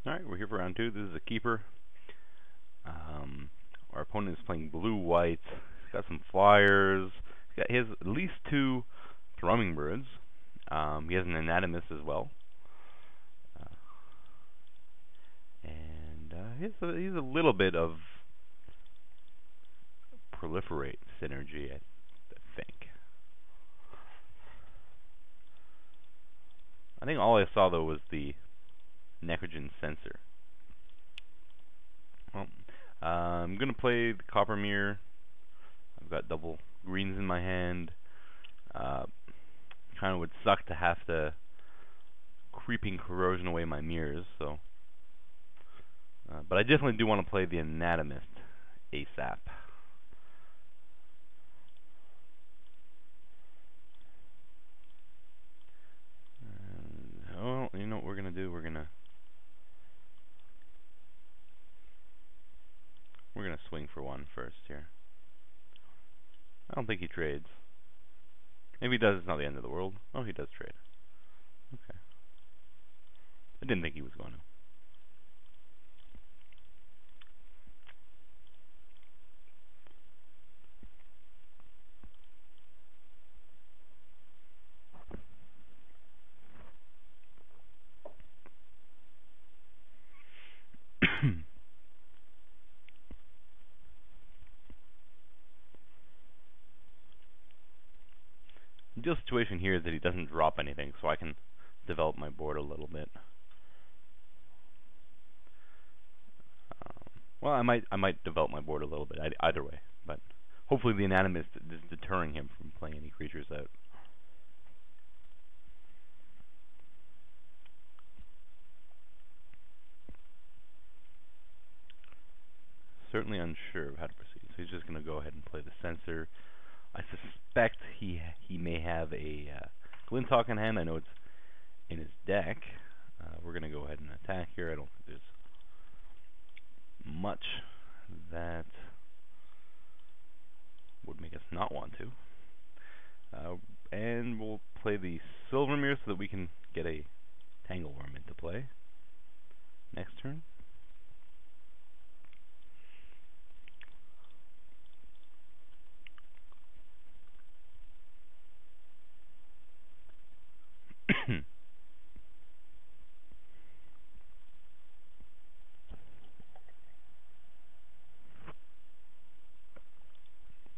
Alright, we're here for round 2. This is a keeper. Our opponent is playing blue-white. He's got some flyers. He has at least 2 thrumming birds. He has an anatomist as well. And he's a little bit of proliferate synergy, I think. I think all I saw, though, was the Necrogen sensor. Well, I'm going to play the Copper Mirror. I've got double greens in my hand. Kind of would suck to have to creeping corrosion away my mirrors, so. But I definitely do want to play the Anatomist ASAP. Well, you know what we're going to do? We're going to swing for one first here. I don't think he trades. Maybe he does. It's not the end of the world. Oh, he does trade. Okay. I didn't think he was going to. The ideal situation here is that he doesn't drop anything, so I can develop my board a little bit. Well, I might develop my board a little bit either way, but hopefully the Anatomist is deterring him from playing any creatures out. Certainly unsure of how to proceed, so he's just going to go ahead and play the Censor. I suspect he may have a Glinthawk in hand. I know it's in his deck. We're going to go ahead and attack here. I don't think there's much that would make us not want to. And we'll play the Silvermere so that we can get a Tangleworm into play next turn.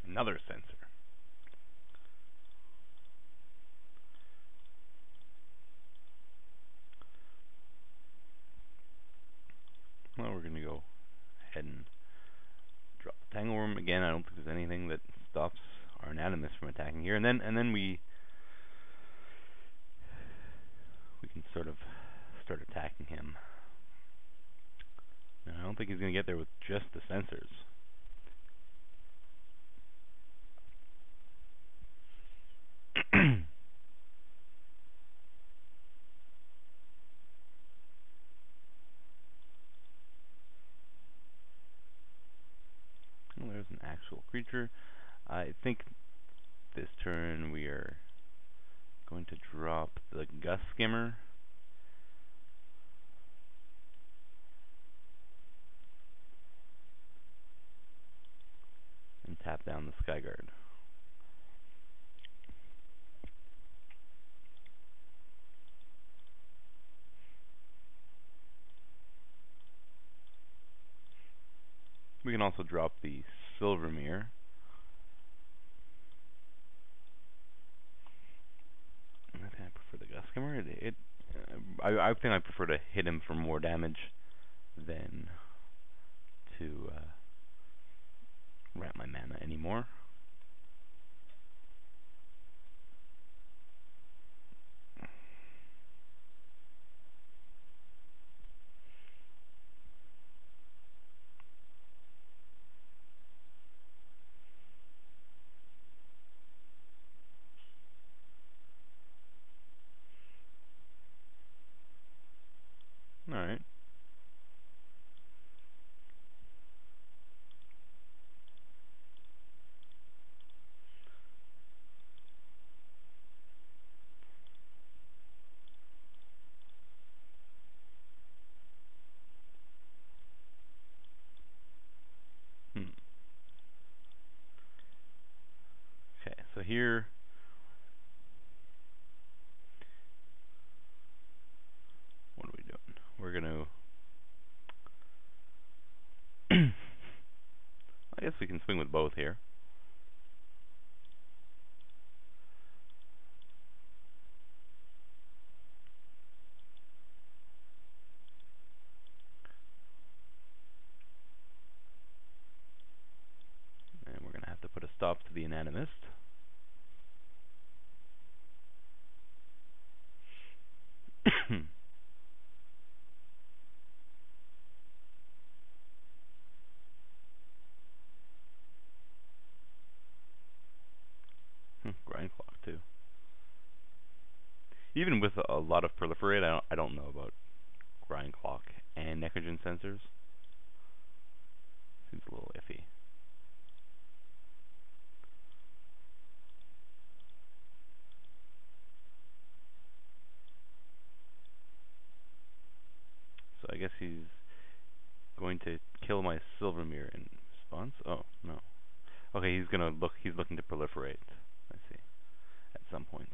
Another Censor. Well, we're going to go ahead and drop the Tangleworm again. I don't think there's anything that stops our Anatomist from attacking here, and then we can sort of start attacking him. And I don't think he's going to get there with just the Censors. Well, there's an actual creature. I think this turn we are going to drop the Gust Skimmer. And tap down the Skyguard. We can also drop the Silvermere. I think I prefer the Gust Skimmer. I think I prefer to hit him for more damage than to ramp my mana anymore. Alright. here. What are we doing? We're gonna I guess we can swing with both here. And we're gonna have to put a stop to the anatomist. Grind clock too. Even with a lot of proliferate, I don't know about grind clock and necrogen sensors. Seems a little iffy. So I guess he's going to kill my Silvermere in response. Oh no. Okay, he's looking to proliferate. I see. At some point.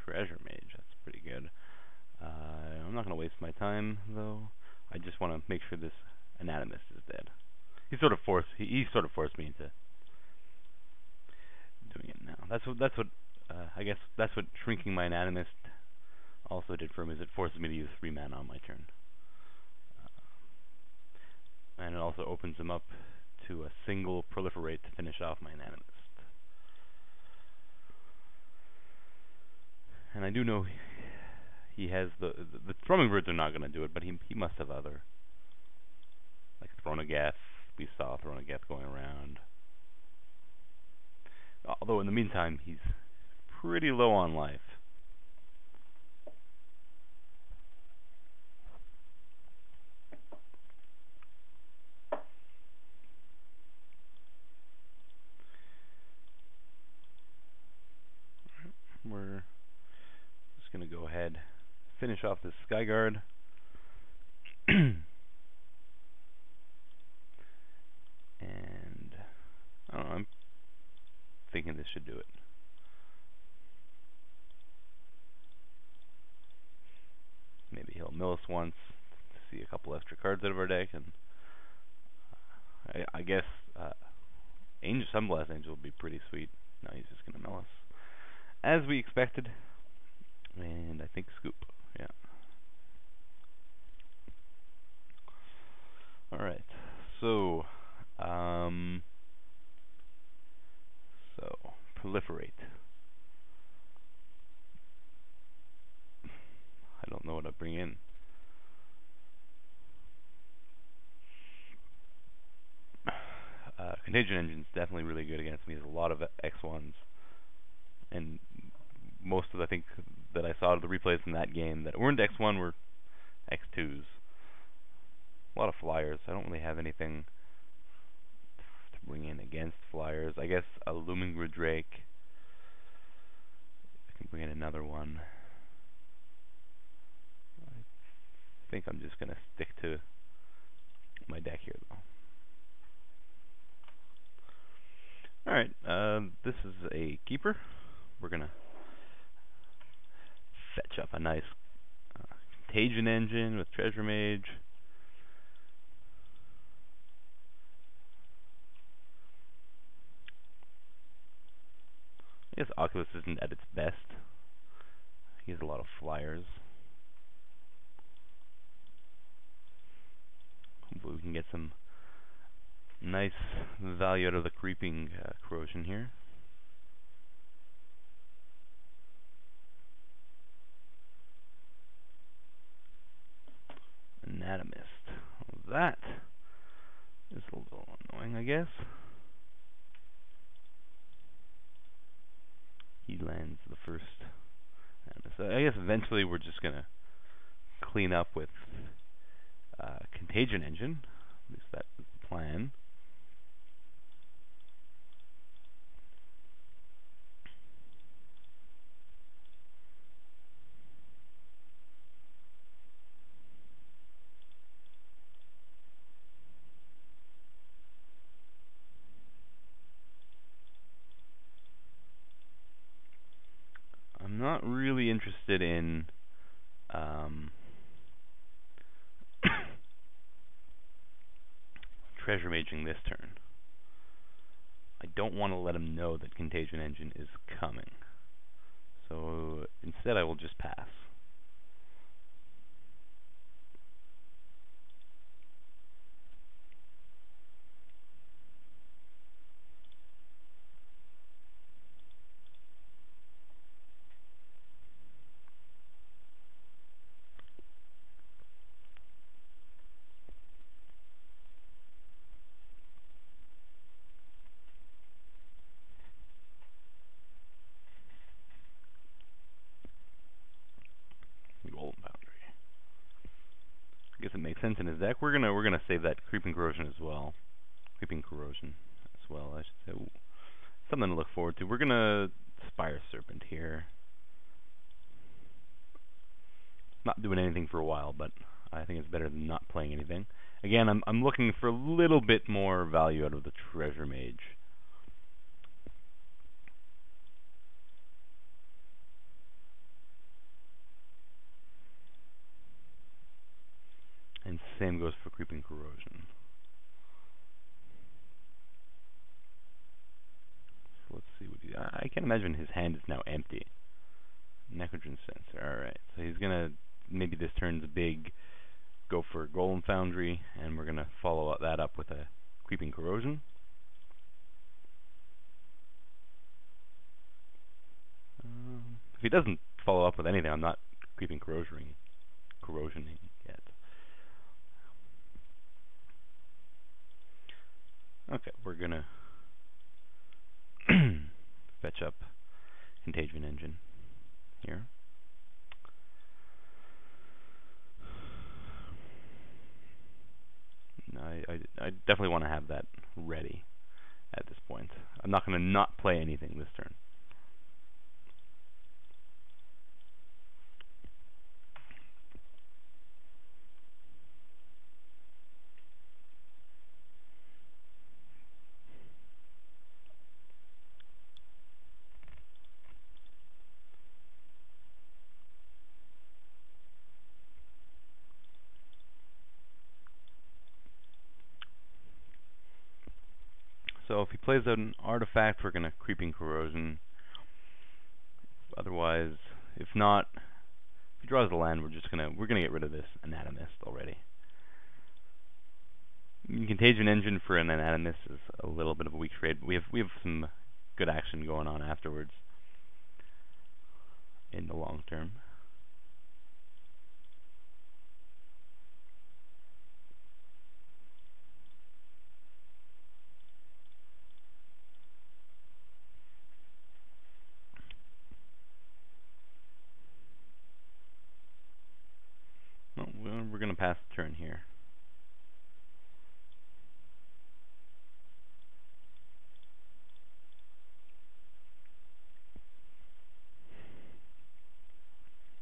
Treasure Mage, that's pretty good. I'm not going to waste my time, though. I just want to make sure this anatomist is dead. He sort of forced me into doing it now. That's what I guess that's what shrinking my anatomist also did for him, is it forces me to use 3 mana on my turn. And it also opens him up to a single proliferate to finish off my anatomist. And I do know he has the thrumming birds are not going to do it, but he must have other, like Thronogeth. We saw Thronogeth going around. Although in the meantime he's pretty low on life. We're just going to go ahead, finish off this Skyguard. And I don't know, I'm thinking this should do it. Maybe he'll mill us once to see a couple extra cards out of our deck, and I guess Sunblast Angel would be pretty sweet. No, he's just going to mill us, as we expected. And I think Scoop, yeah. Alright, so proliferate. I don't know what to bring in. Contagion Engine's definitely really good against me. There's a lot of X1s, and most of I think that I saw of the replays in that game that weren't X1 were X2s. A lot of flyers. I don't really have anything to bring in against flyers. I guess a Looming Drake. I can bring in another one. I think I'm just gonna stick to my deck here, though. Alright, this is a keeper. We're gonna fetch up a nice Contagion Engine with Treasure Mage. I guess Oculus isn't at its best. He has a lot of flyers. Hopefully we can get some nice value out of the creeping corrosion here. Anatomist. Well, that is a little annoying, I guess. He lands the first. So I guess eventually we're just gonna clean up with Contagion Engine. At least that was the plan. I'm not really interested in treasure maging this turn. I don't want to let him know that Contagion Engine is coming. So instead I will just pass. Golden Foundry. I guess it makes sense in his deck. We're gonna save that Creeping Corrosion as well. Creeping Corrosion as well, I should say. Ooh, something to look forward to. We're gonna Spire Serpent here. Not doing anything for a while, but I think it's better than not playing anything. Again, I'm looking for a little bit more value out of the Treasure Mage. And same goes for Creeping Corrosion. So let's see what he... I can't imagine his hand is now empty. Necrogen Sensor, alright. So he's gonna, maybe this turn's big, go for Golem Foundry, and we're gonna follow that up with a Creeping Corrosion. If he doesn't follow up with anything, I'm not Creeping Corrosioning yet. Okay, we're gonna fetch up Contagion Engine here. No, I definitely want to have that ready at this point. I'm not going to not play anything this turn. So if he plays an artifact, we're going to Creeping Corrosion. Otherwise, if not, if he draws the land, we're gonna get rid of this Anatomist already. Contagion Engine for an Anatomist is a little bit of a weak trade, but we have some good action going on afterwards in the long term. Well, we're going to pass the turn here.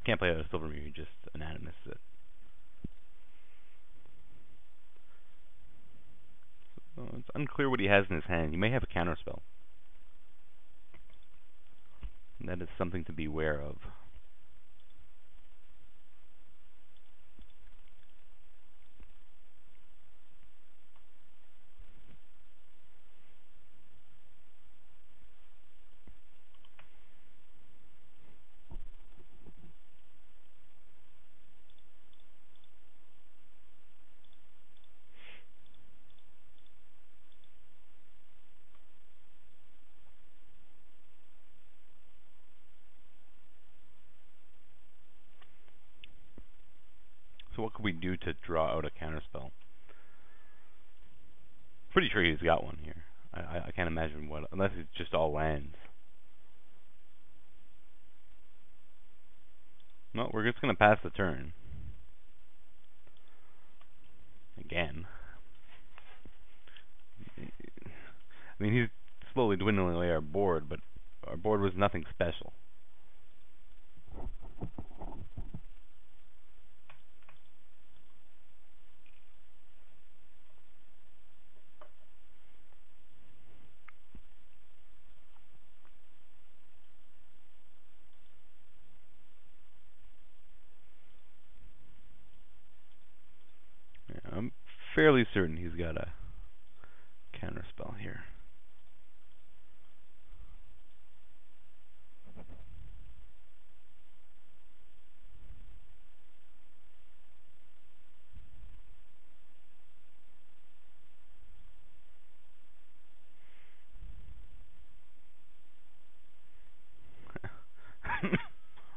Can't play a Silvermere, just Anatomist it. So it's unclear what he has in his hand. He may have a counterspell. And that is something to be aware of. So what could we do to draw out a counterspell? Pretty sure he's got one here. I can't imagine what, unless it's just all lands. No, we're just going to pass the turn. Again. I mean, he's slowly dwindling away our board, but our board was nothing special. Yeah, I'm fairly certain he's got a counterspell here.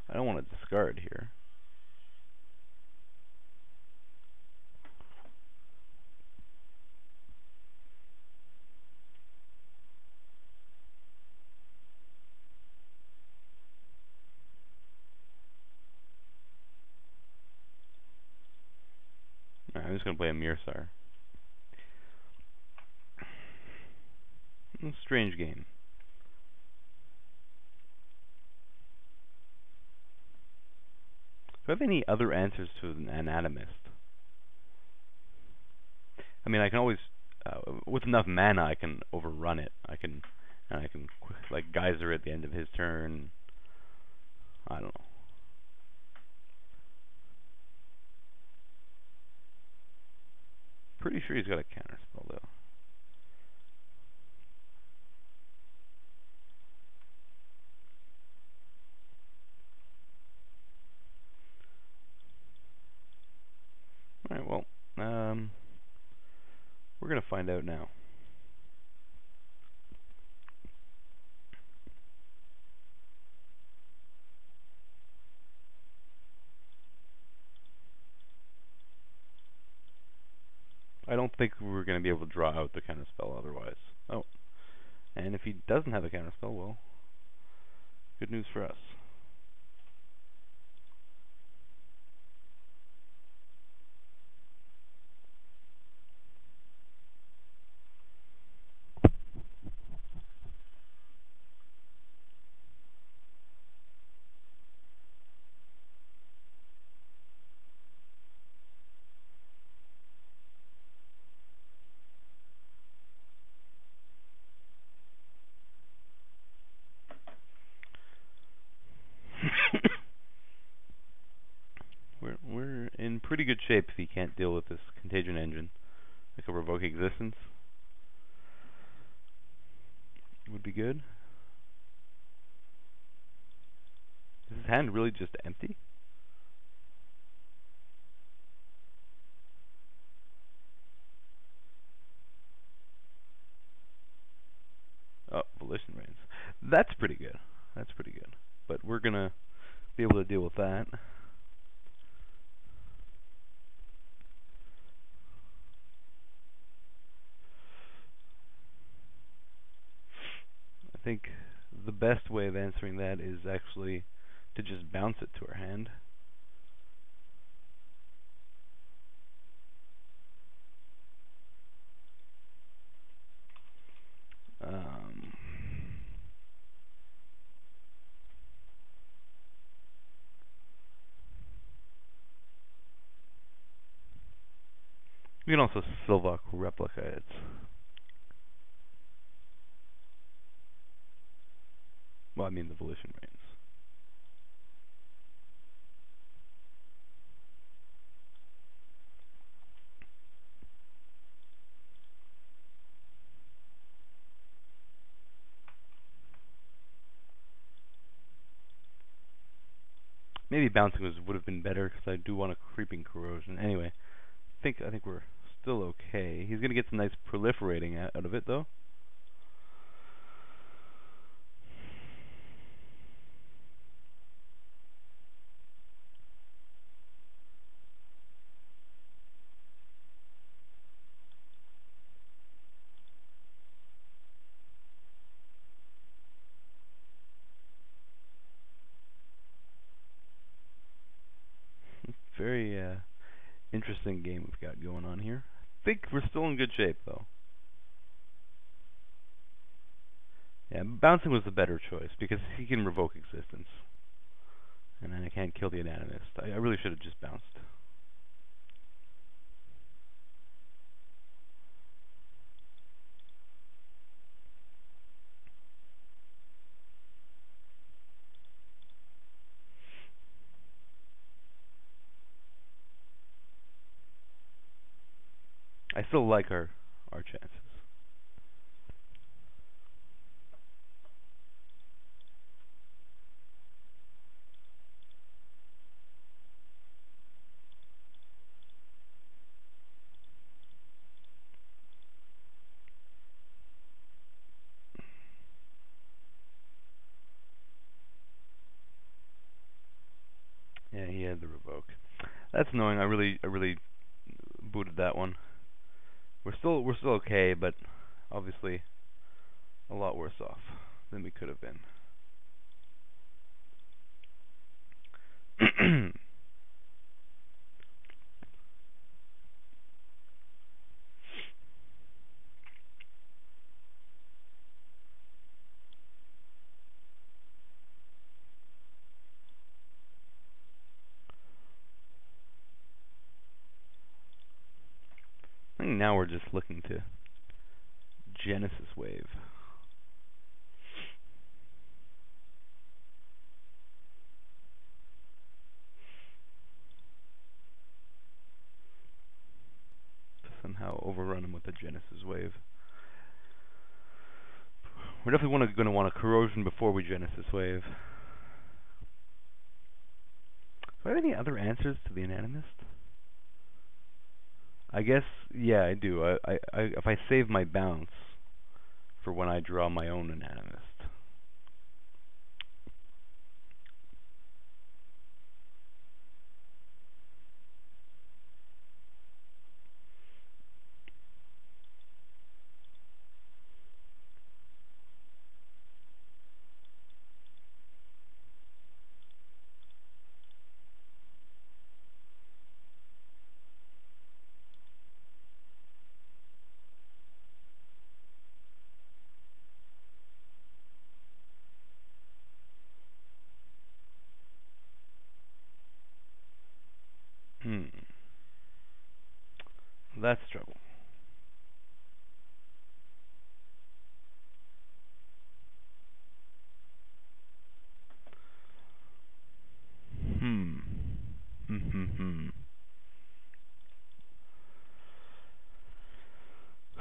I don't want to discard here. I'm just going to play a Mirsar. Strange game. Do I have any other answers to an anatomist? I mean, I can always, with enough mana, I can overrun it. I can like geyser at the end of his turn. I don't know. Pretty sure he's got a counterspell though. All right, well, we're gonna find out now. I don't think we're going to be able to draw out the counterspell otherwise. Oh, and if he doesn't have a counterspell, well, good news for us. We're in pretty good shape if he can't deal with this Contagion Engine. Like a Revoke Existence would be good. Is his hand really just empty? Oh, Volition Reigns. That's pretty good. That's pretty good. But we're going to be able to deal with that. I think the best way of answering that is actually to just bounce it to our hand. We can also Sylvok Replica it. Well, I mean the Volition Reigns. Maybe bouncing would have been better because I do want a Creeping Corrosion. Anyway, I think we're still okay. He's gonna get some nice proliferating out of it though. Very interesting game we've got going on here. I think we're still in good shape though. Yeah, bouncing was the better choice because he can revoke existence. And then I can't kill the anatomist. I really should have just bounced. I still like our chances. Yeah, he had the revoke. That's annoying. I really booted that one. We're still okay, but obviously a lot worse off than we could have been. I think now we're just looking to Genesis wave. To somehow overrun him with the Genesis wave. We're definitely going to want a corrosion before we Genesis wave. Do I have any other answers to the anatomist? I guess, yeah, I do. If I save my bounce for when I draw my own anatomist. That's trouble.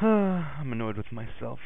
I'm annoyed with myself.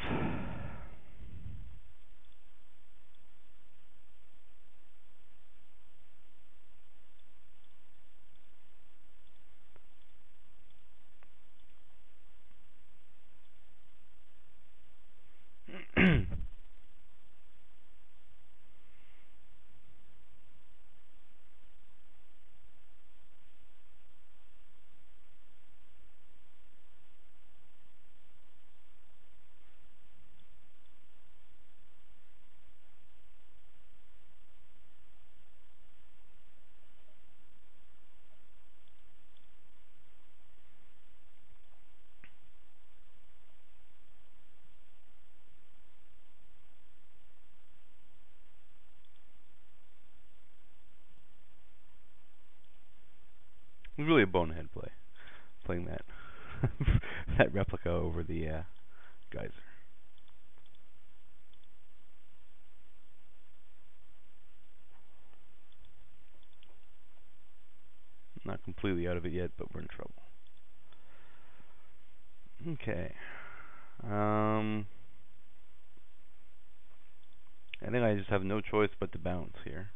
It was really a bonehead play, playing that that replica over the geyser. Not completely out of it yet, but we're in trouble. Okay. I think I just have no choice but to bounce here.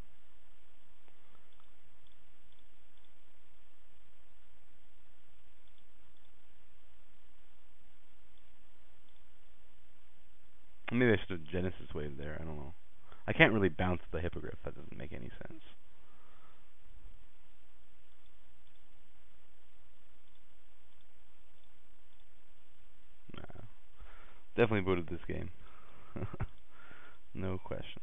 Maybe I should have Genesis wave there. I don't know. I can't really bounce the hippogriff. That doesn't make any sense. Nah. Definitely booted this game. No question.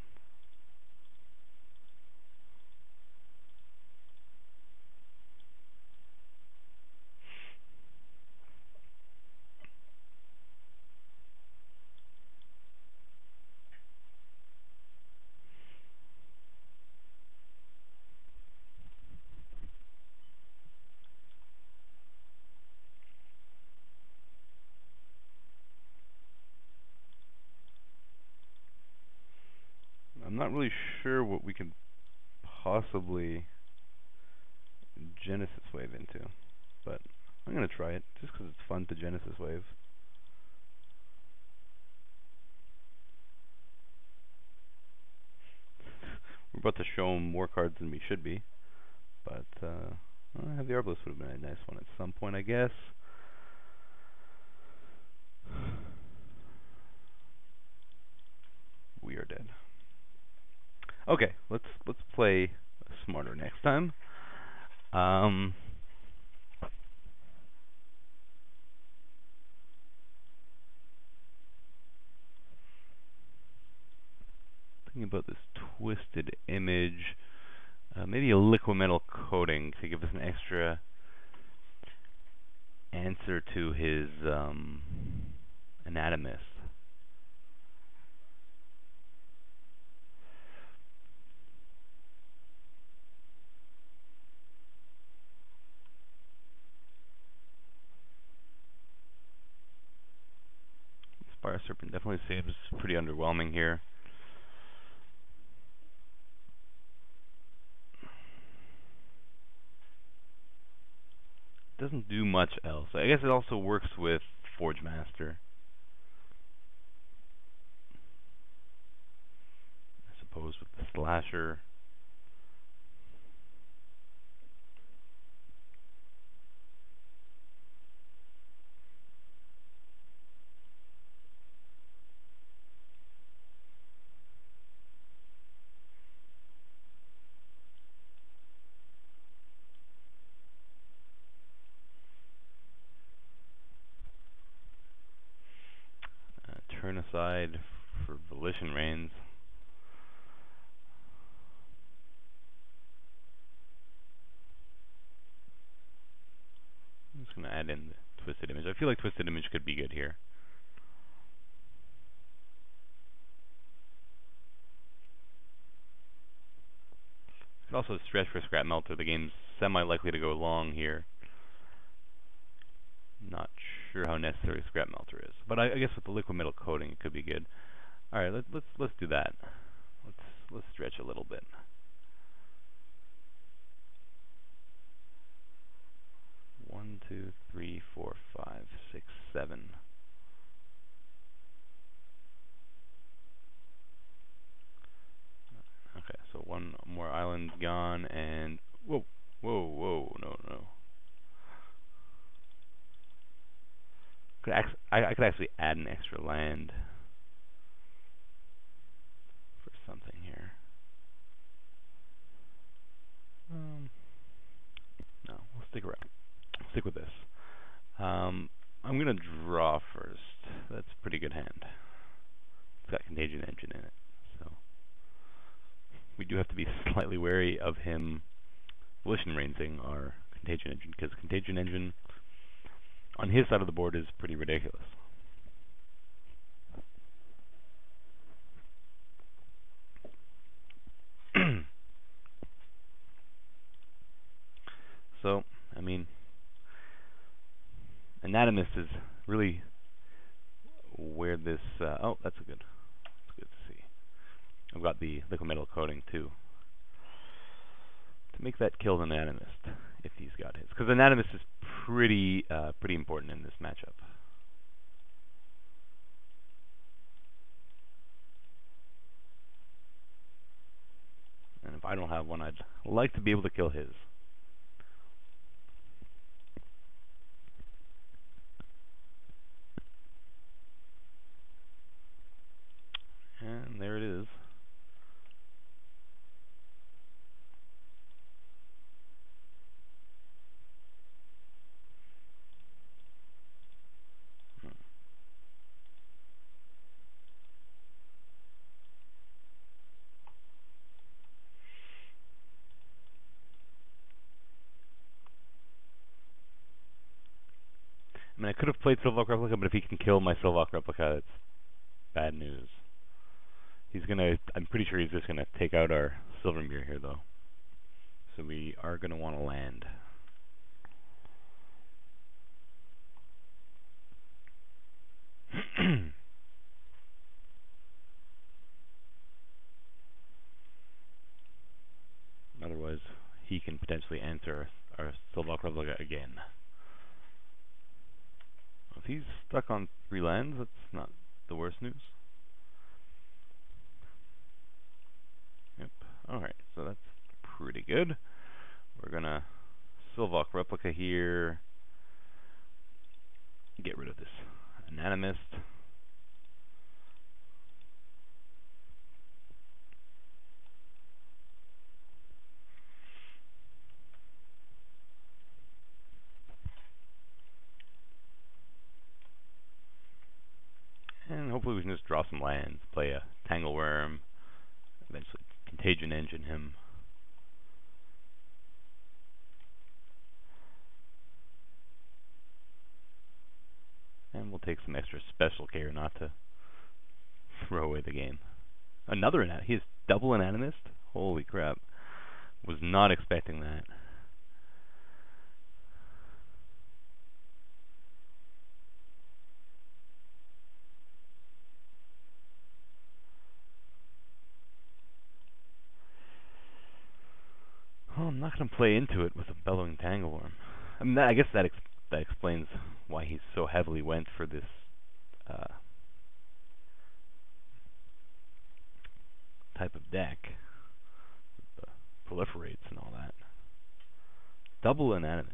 not really sure what we could possibly Genesis Wave into, but I'm gonna try it just because it's fun to Genesis Wave. We're about to show him more cards than we should be, but have the Arbalest would have been a nice one at some point, I guess. We are dead. Okay, let's play smarter next time. Thinking about this twisted image, maybe a liquid metal coating to give us an extra answer to his anatomist. Fire Serpent definitely seems pretty underwhelming here. Doesn't do much else. I guess it also works with Forge Master. I suppose with the Slasher. Turn aside for Volition Reigns. I'm just going to add in the Twisted Image. I feel like Twisted Image could be good here. Could also stretch for Scrap Melter. The game's semi-likely to go long here. Not sure how necessary Scrap Melter is, but I guess with the liquid metal coating it could be good. All right, let's do that. Let's stretch a little bit. One, two, three, four, 5, 6, 7. Okay, so one more island gone, and whoa, no. I could actually add an extra land for something here. No, we'll stick around. Stick with this. I'm gonna draw first. That's a pretty good hand. It's got Contagion Engine in it, so we do have to be slightly wary of him Volition Rainsing our Contagion Engine, because Contagion Engine on his side of the board is pretty ridiculous. So, I mean, Anatomist is really where this... oh, that's good to see. I've got the liquid metal coating, too, to make that kill the Anatomist, if he's got his. Because Anatomist is pretty important in this matchup. And if I don't have one, I'd like to be able to kill his. And there it is. I mean, I could have played Sylvok Replica, but if he can kill my Sylvok Replica, it's bad news. He's gonna... I'm pretty sure he's just gonna take out our Silvermere here, though. So we are gonna want to land. he can potentially enter our Silvok replica again. If he's stuck on 3 lands, that's not the worst news. Yep. Alright, so that's pretty good. We're gonna Silvok replica here. Get rid of this Anatomist. And hopefully we can just draw some lands, play a Tangleworm, eventually Contagion Engine him. And we'll take some extra special care not to throw away the game. Another Anatomist. He has double Anatomist? Holy crap. Was not expecting that. Well, I'm not going to play into it with a Bellowing Tangleworm. I mean, I guess that explains why he so heavily went for this type of deck. The proliferates and all that. Double Anatomist.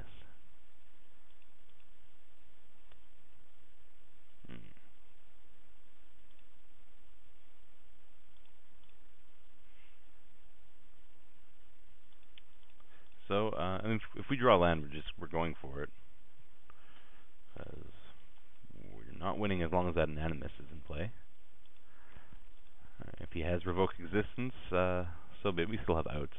So, I mean, if we draw land, we're going for it. Because we're not winning as long as that Anatomist is in play. If he has Revoked Existence, so be it. We still have outs.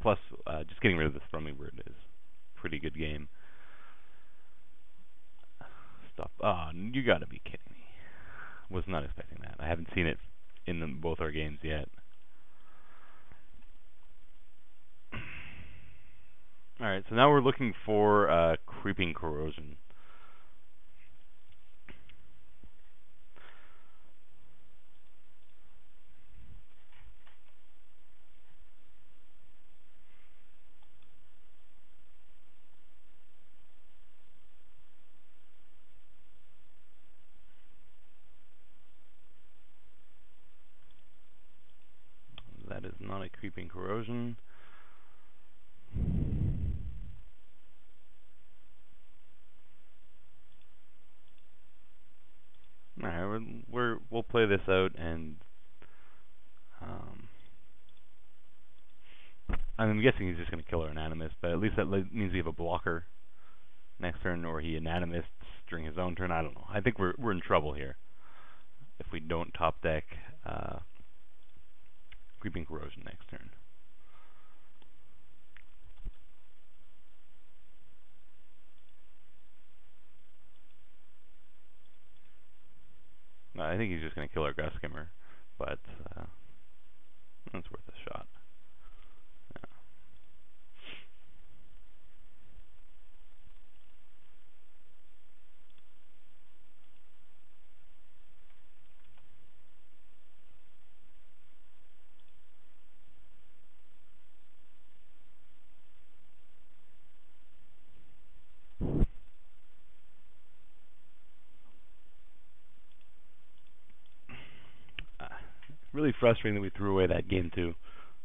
Plus, just getting rid of this Thrumming Bird is a pretty good game. Stop. Ah, you gotta be kidding me. Was not expecting that. I haven't seen it in both our games yet. Alright, so now we're looking for Creeping Corrosion. That is not a Creeping Corrosion. Alright, we'll play this out, and I'm guessing he's just going to kill our Anatomist, but at least that means we have a blocker next turn, or he Anatomists during his own turn. I don't know. I think we're in trouble here if we don't top deck Creeping Corrosion next turn. I think he's just going to kill our Gust Skimmer, but that's worth a shot. Really frustrating that we threw away that game too.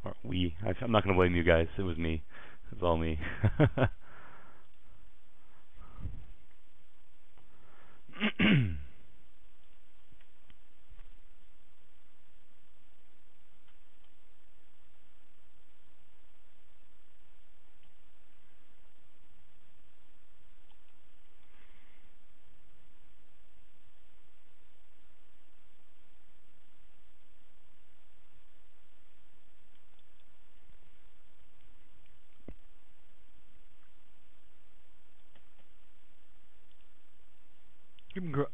Or I'm not going to blame you guys. It was me. It was all me.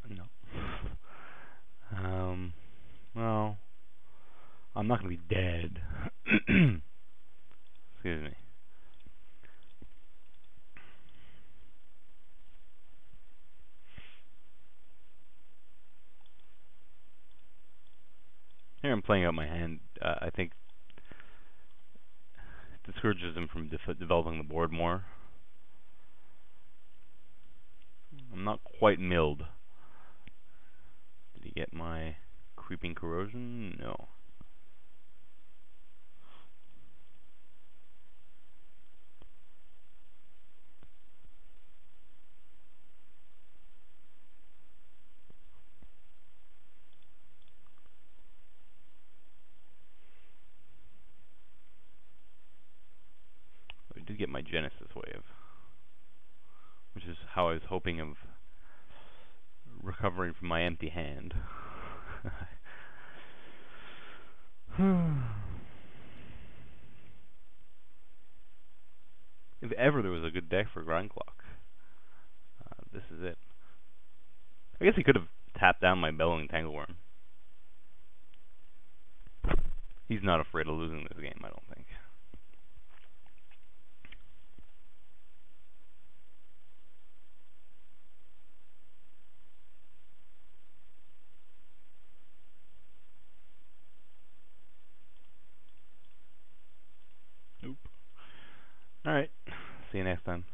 No. Well, I'm not going to be dead. Excuse me. Here I'm playing out my hand. I think discourages him from developing the board more. I'm not quite milled. Did he get my creeping corrosion? No. I did get my Genesis wave, which is how I was hoping of recovering from my empty hand. If ever there was a good deck for Grind Clock, this is it. I guess he could have tapped down my Bellowing Tangleworm. He's not afraid of losing this game, I don't think. Nope. Alright. See you next time.